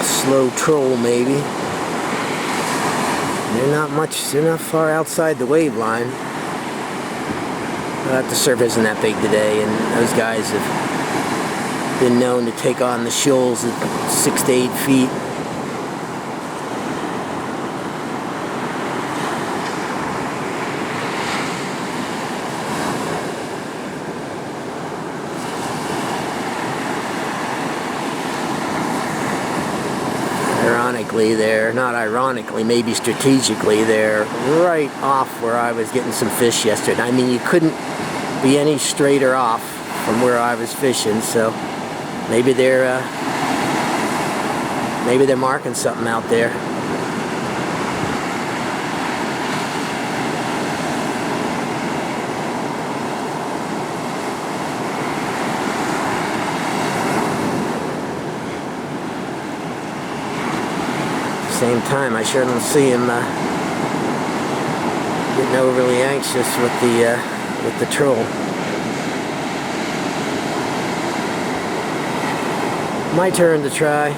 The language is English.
slow troll maybe. They're not far outside the wave line. The surf isn't that big today, and those guys have been known to take on the shoals at 6 to 8 feet. Ironically, not ironically, maybe strategically, they're right off where I was getting some fish yesterday. I mean, you couldn't be any straighter off from where I was fishing, so maybe they're marking something out there. Same time, I sure don't see him getting overly anxious with the troll. My turn to try.